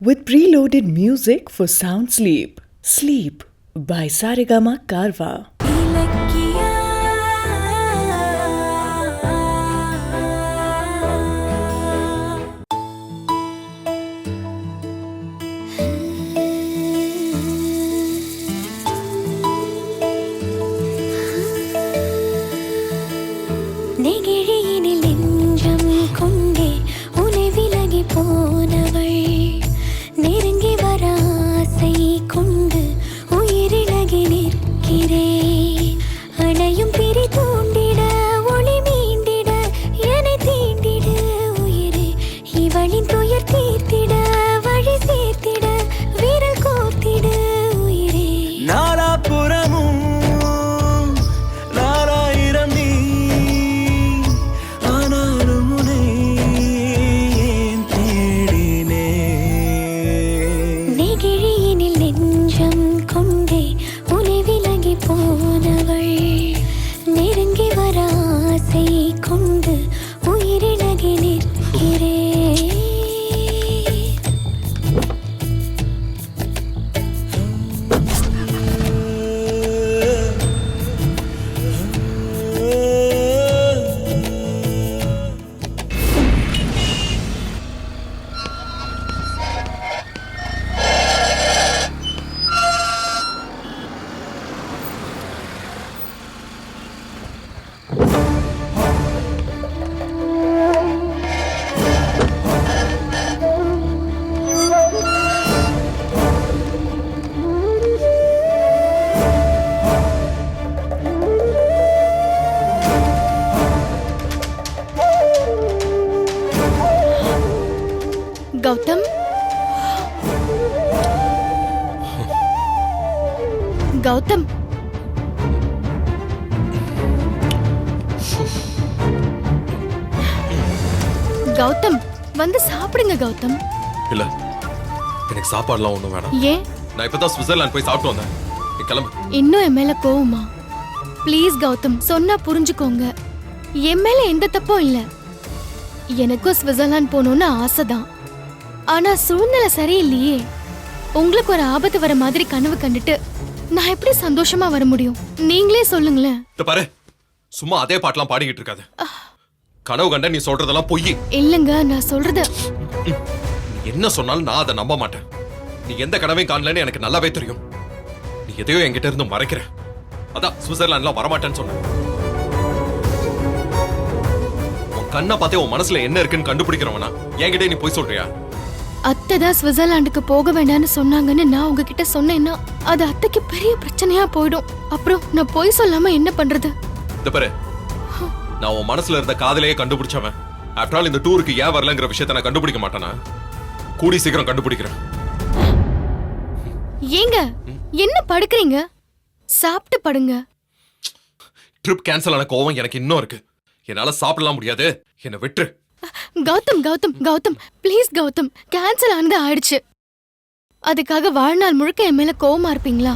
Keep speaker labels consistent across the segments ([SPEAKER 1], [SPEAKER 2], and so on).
[SPEAKER 1] with preloaded music for sound sleep. Sleep by Saregama Karwa.
[SPEAKER 2] நெகிழியினில் நெஞ்சம் கொண்டே உனை விலகி போனவள் நெருங்கி வர ஆசை கொண்டு உயிரிழகி நிற்கிறேன். அணையும் பிரி தூண்டிட ஒளி மீண்டிட என்னை தீண்டிட உயிரே இவளின் துயர் தீர்த்திட வழி சேர்த்திட விரல் கோர்த்திட உயிரே.
[SPEAKER 3] நாலாபுறமும்
[SPEAKER 2] போனவள் நெருங்கி வர ஆசை கொண்டு உயிரிழகி நிற்கிறேன். கௌதம், கௌதம், கௌதம் வந்து சாப்பிடுங்க கௌதம்.
[SPEAKER 4] இல்ல, எனக்கு சாப்பாடுலாம் ஒண்ணும் வேணாம்.
[SPEAKER 2] ஏன்?
[SPEAKER 4] நான் இப்பதான் சுவிட்சர்லாந்து போய் சாப்பிட்டு வந்தேன். நீ கிளம்பு.
[SPEAKER 2] இன்னும் என் மேல கோவமா? ப்ளீஸ் கௌதம், சொன்னா புரிஞ்சுக்கோங்க. என் மேல எந்த தப்பும் இல்ல. எனக்கும் சுவிட்சர்லாந்து போகணும்னு ஆசைதான். ஆனா சூழ்நிலை சரியில்லையே. உங்களுக்கு ஒரு ஆபத்து வர மாதிரி கனவு கண்டுட்டு நான் எப்படி சந்தோஷமா வர முடியும்? நீங்களே சொல்லுங்களேன்.
[SPEAKER 4] பாரு, சும்மா அதே பாட்டெல்லாம் பாடிக்கிட்டு இருக்காது. கனவு கண்ட நீ சொல்றதெல்லாம் பொய்.
[SPEAKER 2] இல்லங்க, நான் சொல்றது
[SPEAKER 4] நீ என்ன சொன்னாலும் நான் அதை நம்ப மாட்டேன். நீ எந்த கனவையும் காணலன்னு எனக்கு நல்லாவே தெரியும். நீ எதையோ என்கிட்ட இருந்து மறைக்கிற. அதான் சுவிட்சர்லாந்துலாம் வரமாட்டேன்னு சொன்ன. உன் கண்ணை பார்த்தே உன் மனசுல என்ன இருக்குன்னு கண்டுபிடிக்கிறவனா என்கிட்ட நீ போய் சொல்றியா?
[SPEAKER 2] அத்தை தான் சுவிட்சர்லாந்துக்கு போக வேண்டாம்னு சொன்னாங்கன்னு நான் உங்ககிட்ட சொன்னேன்னா அது அத்தைக்கு பெரிய பிரச்சனையா போயிடும். அப்புறம் நான் போய் சொல்லாம என்ன பண்றது?
[SPEAKER 4] இந்த பாரு, நான் உன் மனசுல இருந்த காதலையே கண்டுபிடிச்சவன். ஆஃப்டர் ஆல் இந்த டூருக்கு ஏன் வரலங்கிற விஷயத்தை நான் கண்டுபிடிக்க மாட்டேனா? கூடி சீக்கிரம் கண்டுபிடிக்கிறேன்.
[SPEAKER 2] ஏங்க என்ன படுக்கிறீங்க? சாப்பிட்டு படுங்க.
[SPEAKER 4] ட்ரிப் கேன்சல் ஆன கோவம் எனக்கு இன்னும் இருக்கு. என்னால சாப்பிடலாம் முடியாது. என்னை விட்டு.
[SPEAKER 2] கௌதம், கௌதம், கௌதம், ப்ளீஸ் கௌதம், கேன்சல் ஆனது ஆயிடுச்சு. அதுக்காக வாழ்நாள் முழுக்க என் மேல கோவமா இருப்பீங்களா?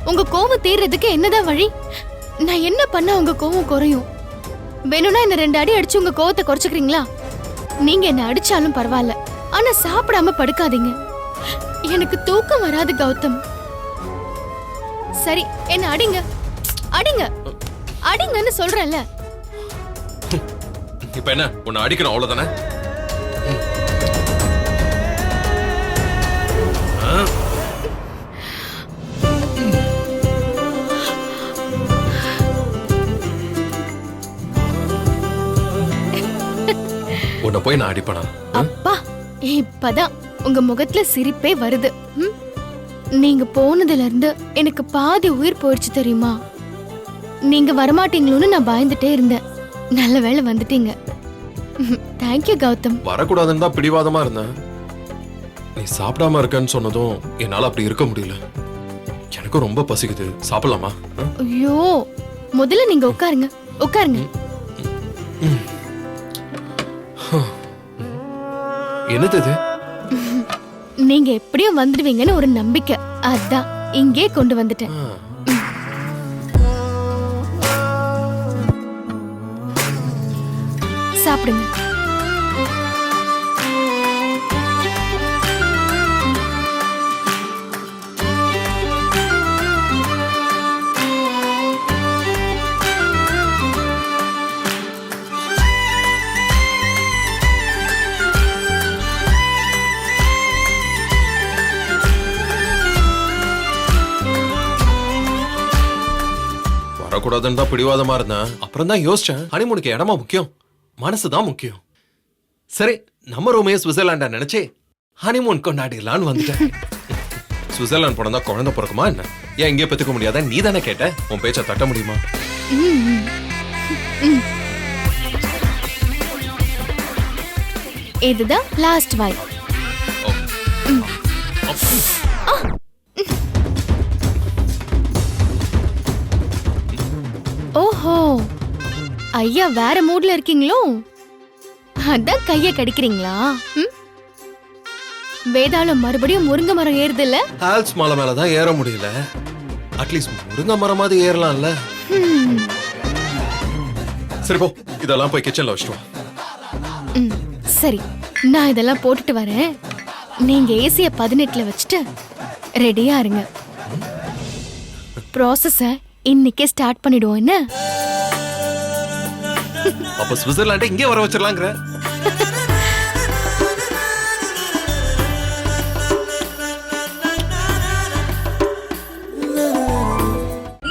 [SPEAKER 2] உங்க கோவம் தீர்றதுக்கு என்னதான் வழி? நான் என்ன பண்ணா உங்க கோவம் குறையும்? வேணும்னா இந்த 2 அடி அடிச்சு உங்க கோவத்தை குறைச்சுக்கிறீங்களா? நீங்க என்ன அடிச்சாலும் பரவாயில்ல, ஆனா சாப்பிடாம படுக்காதீங்க. எனக்கு தூக்கம் வராது கௌதம். சரி, என்ன அடிங்க, அடிங்க, அடிங்கன்னு சொல்றேன்ல.
[SPEAKER 4] இப்ப என்ன, உன்னை அடிக்கணும் அவ்வளவுதானே? உன்னை போய் நான் அடிப்பனா?
[SPEAKER 2] அப்பா, இப்பதான் உங்க முகத்துல சிரிப்பே வருது. நீங்க போனதுல இருந்து எனக்கு பாதி உயிர் போயிடுச்சு தெரியுமா? நீங்க வரமாட்டீங்களோன்னு நான் பயந்துட்டே இருந்தேன். நல்ல வேளை வந்துட்டீங்க. தேங்க்யூ கௌதம்.
[SPEAKER 4] வரக்கூடாதுன்னு தான் பிடிவாதமா இருந்தேன். நீ சாப்பிடாம இருக்கன்னு சொன்னதும் என்னால அப்படி இருக்க முடியல. எனக்கு ரொம்ப பசிக்குது. சாப்பிடலாமா?
[SPEAKER 2] ஐயோ, முதல்ல நீங்க உட்காருங்க, உட்காருங்க.
[SPEAKER 4] என்னது இது?
[SPEAKER 2] நீங்க எப்படியும் வந்துடுவீங்கன்னு ஒரு நம்பிக்கை, அதான் இங்கே கொண்டு வந்துட்டேன். சாப்பிடுங்க.
[SPEAKER 4] வரக்கூடாதுன்னு தான் பிடிவாதமா இருந்தேன். அப்புறம் தான் யோசிச்சேன், ஹனிமூனுக்கு இடமா முக்கியம், மனசு தான் முக்கியம். சரி, நம்ம ரூமையே சுவிட்சர்லாண்டா நினைச்சே ஹனிமூன் கொண்டாடிடலான்னு வந்துட்டேன். சுவிட்சர்லாந்து போனா குழந்தை பிறக்குமா என்ன? ஏன் இங்கே பெற்றுக்க முடியாத? நீ தானே கேட்ட, உன் பேச்ச தட்ட முடியுமா?
[SPEAKER 2] இதுதான் லாஸ்ட் வாய். ஓஹோ, ஐயா வேற மூட்ல இருக்கீங்களோ? அதான் கைய கடிக்கிறீங்களா? வேதாளம் மறுபடியும் முருங்கை மரம் ஏறுது இல்ல?
[SPEAKER 4] ஆல்ப்ஸ் மலை மேலதான் ஏற முடியல, அட்லீஸ்ட் முருங்கை மரமாவது ஏறலாம்ல. சரி போ, இதெல்லாம் போய் கிச்சன்ல வச்சுட்டு வா.
[SPEAKER 2] சரி, நான் இதெல்லாம் போட்டுட்டு வரேன். நீங்க ஏசிய 18ல வச்சுட்டு ரெடியா இருங்க. ப்ராசஸ இன்னைக்கே ஸ்டார்ட் பண்ணிடுவோம் என்ன?
[SPEAKER 4] அப்ப சுவிட்சர்லாண்டை இங்கே வர வச்சிடலாங்கிற?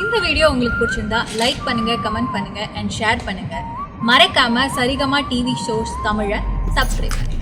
[SPEAKER 5] இந்த வீடியோ உங்களுக்கு பிடிச்சிருந்தா லைக் பண்ணுங்க, கமெண்ட் பண்ணுங்க அண்ட் ஷேர் பண்ணுங்க. மறக்காம சரிகமா டிவி ஷோஸ் தமிழை சப்ஸ்கிரைப் பண்ணுங்க.